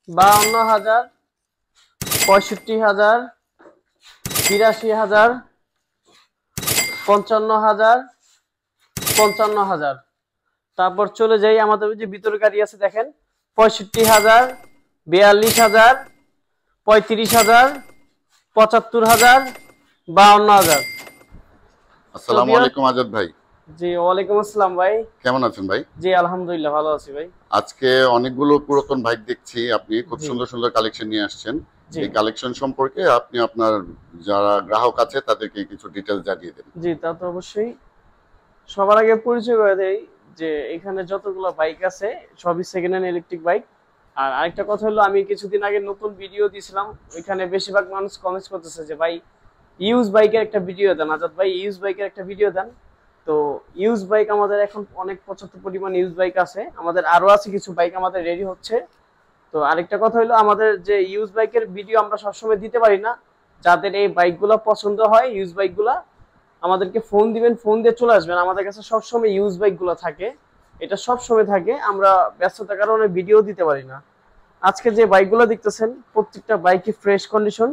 52,000, 65,000, 83,000, 55,000, 55,000। তারপর চলে যাই আমাদের যে ভিতরে গাড়ি আছে দেখেন 65,000, 42,000, 35,000, 75,000, 52,000। তো আসসালামু ভিউয়ার, আলাইকুম আজাদ ভাই। জি ওয়ালাইকুম আসসালাম ভাই। কেমন আছেন ভাই? জি আলহামদুলিল্লাহ ভালো আছি ভাই। আজকে অনেকগুলো পুরাতন বাইক দেখছি, আপনি খুব জি সুন্দর সুন্দর কালেকশন নিয়ে আসছেন। জি এই কালেকশন সম্পর্কে আপনি আপনার যারা গ্রাহক আছে তাদেরকে কিছু ডিটেলস জানিয়ে দেন। জি, তা তো অবশ্যই। সবার আগে পরিচয় করে দেই যে এখানে যতগুলো বাইক আছে সবই সেকেন্ড হ্যান্ড ইলেকট্রিক বাইক। আর আরেকটা কথা হলো, আমি কিছুদিন আগে নতুন ভিডিও দিয়েছিলাম, ওইখানে বেশিরভাগ মানুষ কমেন্টস করতেছে যে ভাই ইউজ বাইকের একটা ভিডিও দেন, আজাদ ভাই ইউজ বাইকের একটা ভিডিও দেন। তো ইউজ বাইক আমাদের এখন অনেক পর্যাপ্ত পরিমাণ ইউজ বাইক আছে, আমাদের আরো আছে কিছু বাইক আমাদের রেডি হচ্ছে। তো আরেকটা কথা হলো, আমাদের যে ইউজ বাইকের ভিডিও আমরা সবসময় দিতে পারি না। যাদের এই বাইকগুলো পছন্দ হয় ইউজ বাইকগুলা, আমাদেরকে ফোন দিবেন, ফোন দিয়ে চলে আসবেন, আমাদের কাছে সবসময় ইউজ বাইকগুলো থাকে। এটা সবসময় থাকে, আমরা ব্যস্ততার কারণে ভিডিও দিতে পারি না। আজকে যে বাইকগুলো দেখতেছেন প্রত্যেকটা বাইকই ফ্রেশ কন্ডিশন।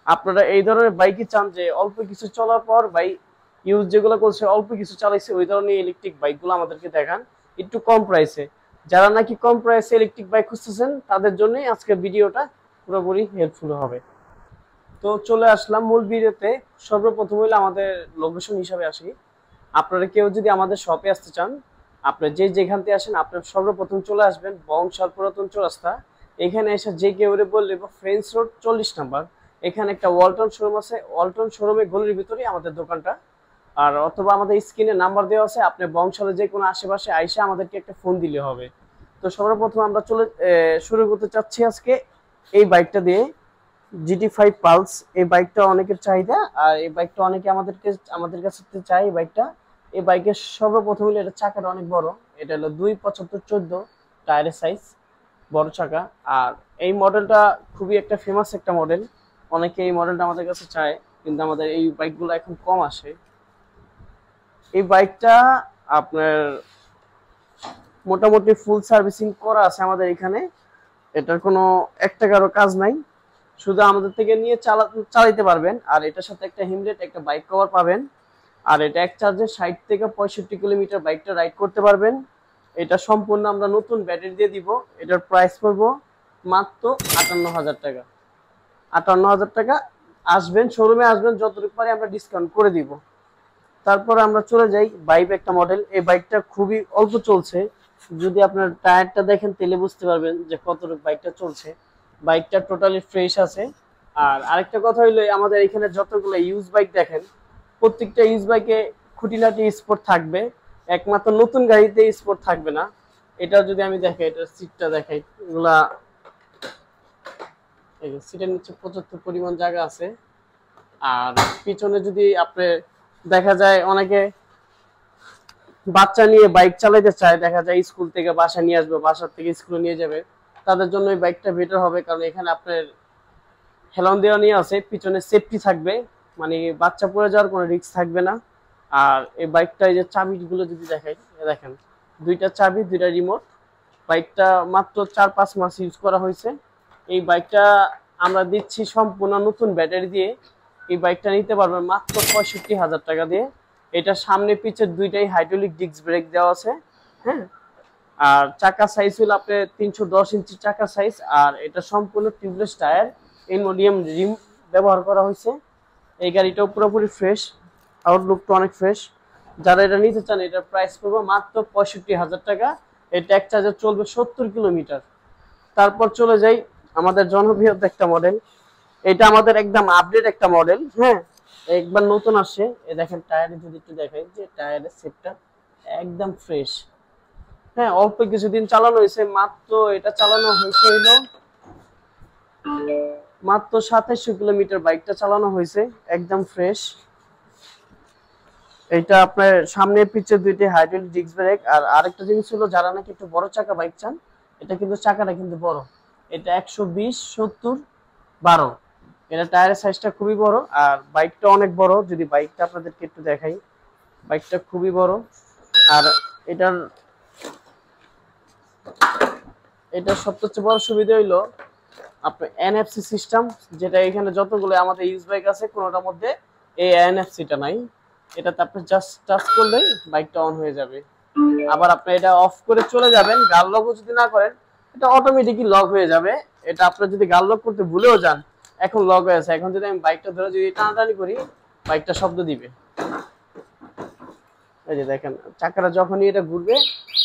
আপনারা এই ধরনের বাইকই চান যে অল্প কিছু চলার পর বাইক ইউজ যেগুলো করছে অল্প কিছু চালাইছে ওই ধরনের ইলেকট্রিক বাইকগুলো আমাদেরকে দেখান একটু কম প্রাইসে। যারা নাকি কম প্রাইসে ইলেকট্রিক বাইক খুঁজতেছেন তাদের জন্যই আজকের ভিডিওটা পুরোপুরি হেল্পফুল হবে। তো চলে আসলাম মূল ভিডিওতে। সর্বপ্রথম হইলে আমাদের লোকেশন হিসাবে আসি। আপনারা কেউ যদি আমাদের শপে আসতে চান, আপনি যে যেখান থেকে আসেন আপনার সর্বপ্রথম চলে আসবেন বংশাল পুরাতন চৌরাস্তা। এখানে এসে যে কেউ বললে ফ্রেঞ্চ রোড 40 নাম্বার, এখানে একটা ওয়ালটন শোরুম আছে, ওয়ালটন শোরুমের গলির ভিতরেই আমাদের দোকানটা। আর অথবা আমাদের স্ক্রিনে নাম্বার দেওয়া আছে, আপনি বংশালে যে কোনো আশেপাশে আইসে আমাদেরকে একটা ফোন দিলে হবে। তো সর্বপ্রথম আমরা শুরু করতে চাচ্ছি আজকে এই বাইকটা দিয়ে, GT5 পালস। এই বাইকটা অনেকের চাহিদা, আর এই বাইকটা অনেকে আমাদের কাছে চাই এই বাইকটা। এই বাইকের সর্বপ্রথম হলো এটা চাকাটা অনেক বড়, এটা হলো 2.75-14 টায়ারের সাইজ, বড় চাকা। আর এই মডেলটা খুবই একটা ফেমাস একটা মডেল, অনেকে এই মডেলটা আমাদের কাছে চায়, কিন্তু আমাদের এই বাইকগুলো এখন কম আসে। এই বাইকটা আপনার মোটামুটি ফুল সার্ভিসিং করা আছে আমাদের এখানে, এটার কোনো 1 টাকারও কাজ নাই। শুধু আমাদের থেকে নিয়ে চালাইতে পারবেন। আর এটার সাথে একটা হেলমেট, একটা বাইক কভার পাবেন। আর এটা এক চার্জে 60 থেকে 65 কিলোমিটার বাইকটা রাইড করতে পারবেন। এটা সম্পূর্ণ আমরা নতুন ব্যাটারি দিয়ে দিব। এটার প্রাইস পড়বো মাত্র 58,000 টাকা। 58,000 টাকা। আসবেন শোরুমে, আসবেন, যতটুকু পারি আমরা ডিসকাউন্ট করে দিব। তারপরে আমরা চলে যাই বাইক একটা মডেল। এই বাইকটা খুবই অল্প চলছে, যদি আপনার টায়ারটা দেখেন তাহলে বুঝতে পারবেন যে কতটুকু বাইকটা চলছে। বাইকটা টোটালি ফ্রেশ আছে। আর আরেকটা কথা হইলো, আমাদের এখানে যতগুলো ইউজ বাইক দেখেন প্রত্যেকটা ইউজ বাইকে খুঁটিনাটি স্পোর্ট থাকবে, একমাত্র নতুন গাড়িতে স্পোর্ট থাকবে না। এটা যদি আমি দেখাই, এটার সিটটা দেখাই, এগুলা এই সিটের নিচে পর্যাপ্ত পরিমাণ জায়গা আছে। আর পিছনে যদি আপনি দেখা যায় অনেকে বাচ্চা নিয়ে বাইক চালাতে চায়, দেখা যায় স্কুল থেকে বাসা নিয়ে আসবে, বাসার থেকে স্কুলে নিয়ে যাবে, তাদের জন্য এই বাইকটা বেটার হবে। কারণ এখানে আপনার হেলন দেওয়া নিয়ে আছে, পিছনে সেফটি থাকবে, মানে বাচ্চা পড়ে যাওয়ার কোনো রিস্ক থাকবে না। আর এই বাইকটা এই যে চাবিগুলো যদি দেখাই, দেখেন দুইটা চাবি, দুইটা রিমোট। বাইকটা মাত্র 4-5 মাস ইউজ করা হয়েছে। এই বাইকটা আমরা দিচ্ছি সম্পূর্ণ নতুন ব্যাটারি দিয়ে। এই বাইকটা নিতে পারবেন মাত্র 65,000 টাকা দিয়ে। এটা সামনে পিছের দুইটাই হাইড্রোলিক ডিস্ক ব্রেক দেওয়া আছে। হ্যাঁ। আর চাকা সাইজ হলো আপনার 310 ইঞ্চি চাকা সাইজ। আর এটা সম্পূর্ণ টিউবলেস টায়ার, এলমোনিয়াম রিম ব্যবহার করা হয়েছে। এই গাড়িটাও পুরোপুরি ফ্রেশ, আউটলুকটা অনেক ফ্রেশ। যারা এটা নিতে চান এটার প্রাইস পড়বে মাত্র 65,000 টাকা। এটা এক চার্জে চলবে 70 কিলোমিটার। তারপর চলে যাই আমাদের জনপ্রিয় একটা মডেল, এটা আমাদের একদম আপডেট একটা মডেল। হ্যাঁ, একবার নতুন আসছে। এই দেখেন টায়ারে যদি একটু দেখাই, যে টায়ারের সেটটা একদম ফ্রেশ। হ্যাঁ, অল্প কিছুদিন চালানো হয়েছে, মাত্র এটা চালানো হয়েছে হইলো মাত্র 2700 কিলোমিটার বাইকটা চালানো হয়েছে, একদম ফ্রেশ। এটা আপনার সামনে পিছে দুইটি হাইড্রোলিক ডিস্ক ব্রেক। আর আরেকটা জিনিস হলো, যারা নাকি একটু বড় চাকা বাইক চান, এটা কিন্তু চাকাটা কিন্তু বড়, এটা 120/70/12। এটা টায়ারের সাইজটা খুবই বড়, আর বাইকটা অনেক বড়। যদি বাইকটা আপনাদেরকে একটু দেখাই, বাইকটা খুবই বড়। আর এটার এটার সবচেয়ে বড় সুবিধা হইলো আপনার এনএফসি সিস্টেম, যেটা এখানে যতগুলো আমাদের ইউজ বাইক আছে কোনোটার মধ্যে এই এনএফসিটা নাই। এটাতে আপনি জাস্ট টাচ করলেই বাইকটা অন হয়ে যাবে। আবার আপনি এটা অফ করে চলে যাবেন, গাল লকও যদি না করেন এটা অটোমেটিকই লক হয়ে যাবে। এটা আপনি যদি গাল লক করতে ভুলেও যান, এখন লক হয়ে আছে, এখন যদি আমি বাইকটা ধরে যদি টানাটানি করি বাইকটা শব্দ দিবে। এই যে দেখেন চাকাটা যখনই এটা ঘুরবে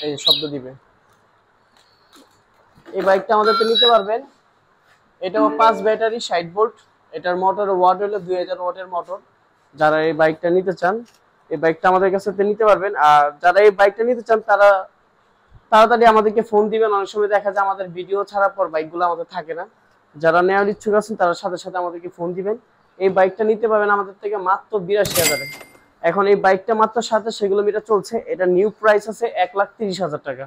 এই যে শব্দ দিবে। এই বাইকটা আমাদের তো নিতে পারবেন। এটাও 5 ব্যাটারি 60 ভোল্ট। এটার মোটর ওয়াট হলো 2000 ওয়াটের মোটর। যারা এই বাইকটা নিতে চান এই বাইকটা আমাদের কাছে নিতে পারবেন। আর যারা এই বাইকটা নিতে চান তারা তাড়াতাড়ি আমাদেরকে ফোন দিবেন। অনেক সময় দেখা যায় আমাদের ভিডিও ছাড়ার পর বাইকগুলো আমাদের থাকে না। যারা নেওয়ার ইচ্ছুক আছেন তারা সাথে সাথে আমাদেরকে ফোন দিবেন। এই বাইকটা নিতে পারবেন আমাদের থেকে মাত্র 82,000-এ। এখন এই বাইকটা মাত্র 27 কিলোমিটার চলছে। এটা নিউ প্রাইস আছে 1,30,000 টাকা।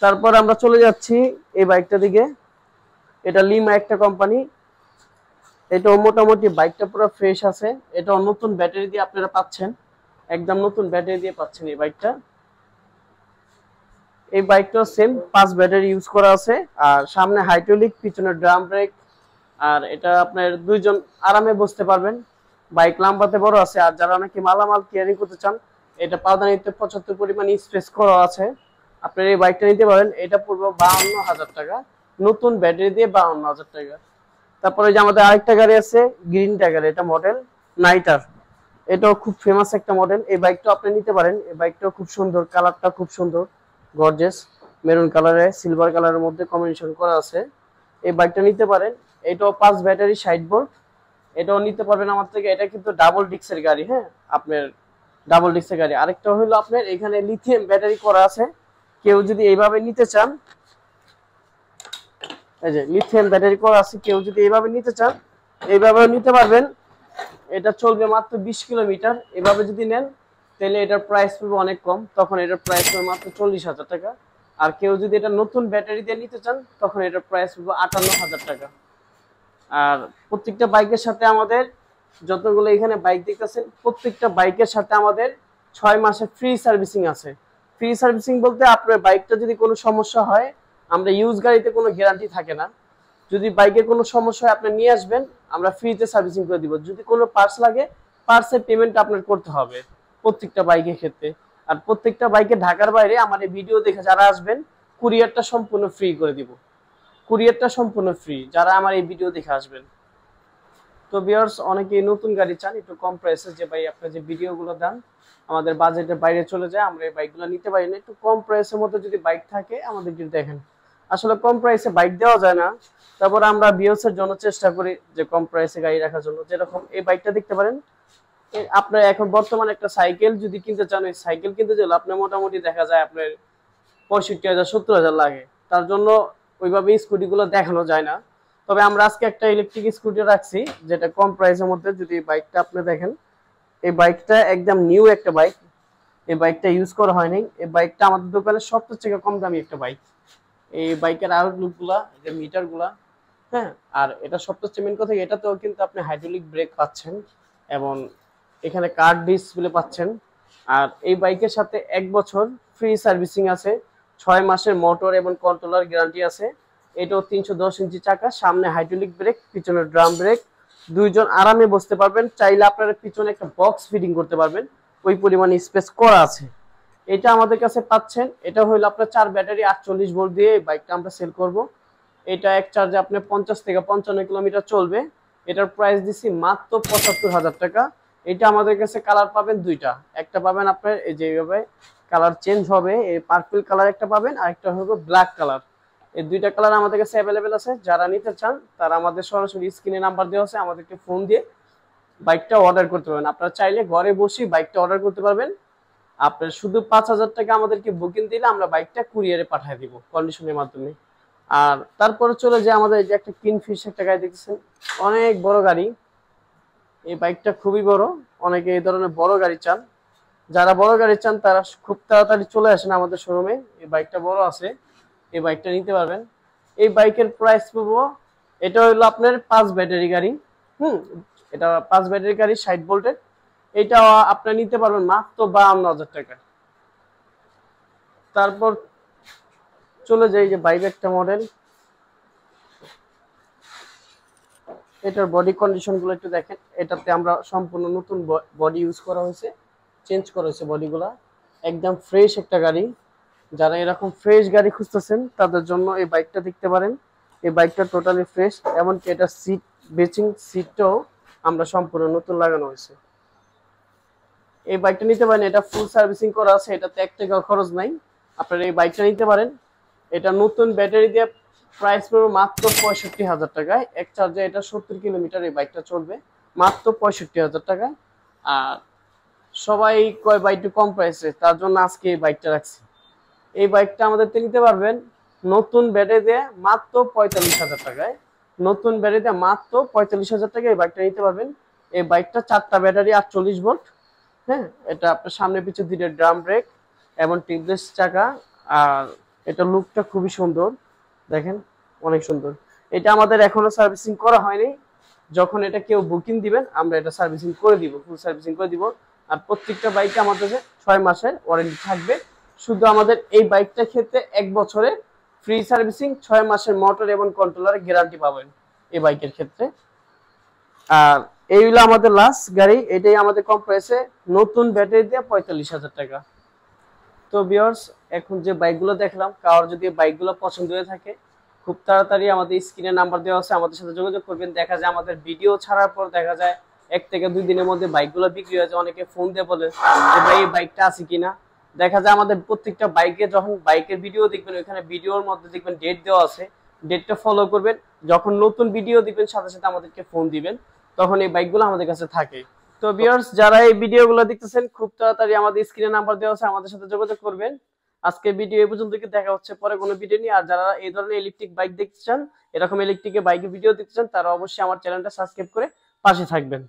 তারপর আমরা চলে যাচ্ছি এই বাইকটা দিকে। এটা লিমা একটা কোম্পানি। এটাও মোটামুটি বাইকটা পুরো ফ্রেশ আছে। এটা নতুন ব্যাটারি দিয়ে আপনারা পাচ্ছেন, একদম নতুন ব্যাটারি দিয়ে পাচ্ছেন এই বাইকটা। এই বাইকটাও সেম 5 ব্যাটারি ইউজ করা আছে। আর সামনে হাইড্রোলিক, পিছনে ড্রাম ব্রেক। আর এটা আপনার দুইজন আরামে বসতে পারবেন। বাইক লম্বাতে বড় আছে। আর যারা নাকি মালামাল ক্যারি করতে চান, এটা পাদানিতে 75 পরিমাণ স্পেস করা আছে। আপনার এই বাইকটা নিতে পারেন। এটা পড়বে 52,000 টাকা, নতুন ব্যাটারি দিয়ে 52,000 টাকা। তারপরে যে আমাদের আরেকটা গাড়ি আছে গ্রিন টাইগার, এটা মডেল নাইটার। এটাও খুব ফেমাস একটা মডেল। এই বাইকটা আপনি নিতে পারেন। এই বাইকটাও খুব সুন্দর, কালারটা খুব সুন্দর, গর্জিয়াস মেরুন কালারে সিলভার কালারের মধ্যে কম্বিনেশন করা আছে। এই বাইকটা নিতে পারেন। এটাও 5 ব্যাটারি 60 ভোল্ট। এটাও নিতে পারবেন আমার থেকে। এটা কিন্তু ডাবল ডিক্সের গাড়ি, হ্যাঁ আপনার ডাবল ডিক্সের গাড়ি। আরেকটা হলো আপনার এখানে লিথিয়াম ব্যাটারি করা আছে। কেউ যদি এইভাবে নিতে চান, এই যে লিথিয়াম ব্যাটারি করা আছে, কেউ যদি এইভাবে নিতে চান এইভাবেও নিতে পারবেন। এটা চলবে মাত্র 20 কিলোমিটার। এভাবে যদি নেন তাহলে এটার প্রাইস পড়বে অনেক কম, তখন এটার প্রাইস পড়বে মাত্র 40,000 টাকা। আর কেউ যদি এটা নতুন ব্যাটারি দিয়ে নিতে চান তখন এটার প্রাইস পড়বে 58,000 টাকা। আর প্রত্যেকটা বাইকের সাথে আমাদের যতগুলো এখানে বাইক দেখতেছেন প্রত্যেকটা বাইকের সাথে আমাদের 6 মাসের ফ্রি সার্ভিসিং আছে। ফ্রি সার্ভিসিং বলতে আপনার বাইকটা যদি কোনো সমস্যা হয়, আমরা ইউজ গাড়িতে কোনো গ্যারান্টি থাকে না, যদি বাইকের কোনো সমস্যা হয় আপনি নিয়ে আসবেন, আমরা ফ্রিতে সার্ভিসিং করে দিব। যদি কোনো পার্টস লাগে পার্টসের পেমেন্ট আপনার করতে হবে প্রত্যেকটা বাইকের ক্ষেত্রে। আর প্রত্যেকটা বাইকে ঢাকার বাইরে আমার এই ভিডিও দেখে যারা আসবেন কুরিয়ারটা সম্পূর্ণ ফ্রি করে দিব। কুরিয়ারটা সম্পূর্ণ ফ্রি যারা আমার এই ভিডিও দেখে আসবেন। তো ভিউয়ার্স, অনেকেই নতুন গাড়ি চান একটু কম প্রাইসে, যে ভাই আপনার যে ভিডিওগুলো দেন আমাদের বাজেটের বাইরে চলে যায়, আমরা এই বাইকগুলো নিতে পারি না, একটু কম প্রাইসের মধ্যে যদি বাইক থাকে আমাদের যদি দেখেন। আসলে কম প্রাইসে বাইক দেওয়া যায় না, তারপর আমরা ভিউয়ার্সের জন্য চেষ্টা করি যে কম প্রাইসে গাড়ি রাখার জন্য। যেরকম এই বাইকটা দেখতে পারেন, আপনার এখন বর্তমানে একটা সাইকেল যদি কিনতে চান, ওই সাইকেল কিনতে চাইলে আপনার মোটামুটি দেখা যায় আপনার 65,000 70,000 লাগে। তার জন্য ওইভাবে স্কুটিগুলো দেখানো যায় না। তবে আমরা আজকে একটা ইলেকট্রিক স্কুটি রাখছি যেটা কম প্রাইসের মধ্যে। যদি বাইকটা আপনি দেখেন, এই বাইকটা একদম নিউ একটা বাইক, এই বাইকটা ইউজ করা হয়নি। এই বাইকটা আমাদের দোকানে সবচেয়ে থেকে কম দামি একটা বাইক। এই বাইকের আউটলুকগুলা, যে মিটারগুলা, হ্যাঁ। আর এটা সবচেয়ে মেন কথা, এটাতেও কিন্তু আপনি হাইড্রোলিক ব্রেক পাচ্ছেন এবং এখানে কার ডিসপ্লে পাচ্ছেন। আর এই বাইকের সাথে 1 বছর ফ্রি সার্ভিসিং আছে, 6 মাসের মোটর এবং কন্ট্রোলার গ্যারান্টি আছে। এটাও 310 ইঞ্চি চাকা, সামনে হাইড্রোলিক ব্রেক, পিছনে ড্রাম ব্রেক, দুইজন আরামে বসতে পারবেন। চাইলে আপনারা পিছনে একটা বক্স ফিটিং করতে পারবেন, ওই পরিমাণ স্পেস করা আছে। এটা আমাদের কাছে পাচ্ছেন। এটা হলো আপনার 4 ব্যাটারি 48 ভোল্ট দিয়ে এই বাইকটা আমরা সেল করব। এটা এক চার্জে আপনার 50 থেকে 55 কিলোমিটার চলবে। এটার প্রাইস দিছি মাত্র 75,000 টাকা। এটা আমাদের কাছে কালার পাবেন দুইটা, একটা পাবেন আপনার এই যে এইভাবে কালার চেঞ্জ হবে, এই পার্পল কালার একটা পাবেন, আর একটা হবে ব্ল্যাক কালার। এই দুইটা কালার আমাদের কাছে অ্যাভেলেবেল আছে। যারা নিতে চান তারা আমাদের সরাসরি স্ক্রিনে নাম্বার দেওয়া আছে, আমাদেরকে ফোন দিয়ে বাইকটা অর্ডার করতে পারবেন। আপনারা চাইলে ঘরে বসেই বাইকটা অর্ডার করতে পারবেন। আপনার শুধু 5,000 টাকা আমাদেরকে বুকিং দিলে আমরা বাইকটা কুরিয়ারে পাঠিয়ে দিব কন্ডিশনের মাধ্যমে। আর তারপরে চলে যায় আমাদের এই যে একটা কিংফিশ একটা গাড়ি দেখতেছেন, অনেক বড় গাড়ি। এই বাইকটা খুবই বড়, অনেকে এই ধরনের বড় গাড়ি চান। যারা বড় গাড়ি চান তারা খুব তাড়াতাড়ি চলে আসেন আমাদের শোরুমে। এই বাইকটা বড় আছে, এই বাইকটা নিতে পারবেন। এই বাইকের প্রাইস পড়বো, এটা হলো আপনার 5 ব্যাটারি গাড়ি। এটা 5 ব্যাটারি গাড়ি 60 ভোল্টের। এটা আপনি নিতে পারবেন মাত্র 52,000 টাকা। তারপর চলে যাই যে বাইক একটা মডেল, এটার বডি কন্ডিশন গুলো একটু দেখেন। এটাতে আমরা সম্পূর্ণ নতুন বডি ইউজ করা হয়েছে, চেঞ্জ করা হয়েছে বডিগুলা। একদম ফ্রেশ একটা গাড়ি। যারা এরকম ফ্রেশ গাড়ি খুঁজতেছেন তাদের জন্য এই বাইকটা দেখতে পারেন। এই বাইকটা টোটালি ফ্রেশ, এমনকি এটা সিট বেচিং সিটটাও আমরা সম্পূর্ণ নতুন লাগানো হয়েছে। এই বাইকটা নিতে পারেন, এটা ফুল সার্ভিসিং করা আছে, এটাতে 1 টাকাও খরচ নাই। আপনারা এই বাইকটা নিতে পারেন। এটা নতুন ব্যাটারি দিয়ে প্রাইস পড়বে মাত্র 65,000 টাকায়। এক চার্জে এটা 70 কিলোমিটার এই বাইকটা চলবে মাত্র 65,000 টাকায়। আর সবাই কয় বাইকটা কম প্রাইসে, তার জন্য আজকে এই বাইকটা রাখছি। এই বাইকটা আমাদের নিতে পারবেন নতুন ব্যাটারি দিয়ে মাত্র 45,000 টাকায়। নতুন ব্যাটারি দিয়ে মাত্র 45,000 টাকায় এই বাইকটা নিতে পারবেন। এই বাইকটা 4টা ব্যাটারি 48 ভোল্ট। হ্যাঁ, এটা আপনার সামনে পিছু দুইটা ড্রাম ব্রেক এবং টিউবলেস চাকা। আর এটা লুকটা খুবই সুন্দর, দেখেন অনেক সুন্দর। এটা আমাদের এখনো সার্ভিসিং করা হয়নি। যখন এটা কেউ বুকিং দিবেন আমরা এটা সার্ভিসিং করে দিব, ফুল সার্ভিসিং করে দিব। আর প্রত্যেকটা বাইকে আমাদের 6 মাসের ওয়ারেন্টি থাকবে। শুধু আমাদের এই বাইকটা ক্ষেত্রে 1 বছরের ফ্রি সার্ভিসিং, 6 মাসের মোটর এবং কন্ট্রোলারের গ্যারান্টি পাবেন এই বাইকের ক্ষেত্রে। আর এই হলো আমাদের লাস্ট গাড়ি, এটাই আমাদের কম প্রাইসে নতুন ব্যাটারি দিয়ে 45,000 টাকা। তো ভিউয়ার্স, এখন যে বাইকগুলো দেখলাম, কারোর যদি বাইকগুলো পছন্দ হয়ে থাকে খুব তাড়াতাড়ি আমাদের স্ক্রিনে নাম্বার দেওয়া আছে, আমাদের সাথে যোগাযোগ করবেন। দেখা যায় আমাদের ভিডিও ছাড়ার পর দেখা যায় 1 থেকে 2 দিনের মধ্যে বাইকগুলো বিক্রি হয়ে যায়। অনেকে ফোন দিয়ে বলে যে ভাই এই বাইকটা আছে কিনা। দেখা যায় আমাদের প্রত্যেকটা বাইকে যখন বাইকের ভিডিও দেখবেন ওইখানে ভিডিওর মধ্যে দেখবেন ডেট দেওয়া আছে, ডেটটা ফলো করবেন। যখন নতুন ভিডিও দিবেন সাথে সাথে আমাদেরকে ফোন দিবেন, তখন এই বাইকগুলো আমাদের কাছে থাকে। তো ভিউয়ার্স, যারা এই ভিডিওগুলো দেখতেছেন খুব তাড়াতাড়ি আমাদের স্ক্রিনে নাম্বার দেওয়া আছে, আমাদের সাথে যোগাযোগ করবেন। আজকে ভিডিও এই পর্যন্ত, দেখা হচ্ছে পরে কোনো ভিডিও নিয়ে। আর যারা এই ধরনের ইলেকট্রিক বাইক দেখতে চান, এরকম ইলেকট্রিকের বাইকের ভিডিও দেখতে চান, তারা অবশ্যই আমার চ্যানেলটা সাবস্ক্রাইব করে পাশে থাকবেন।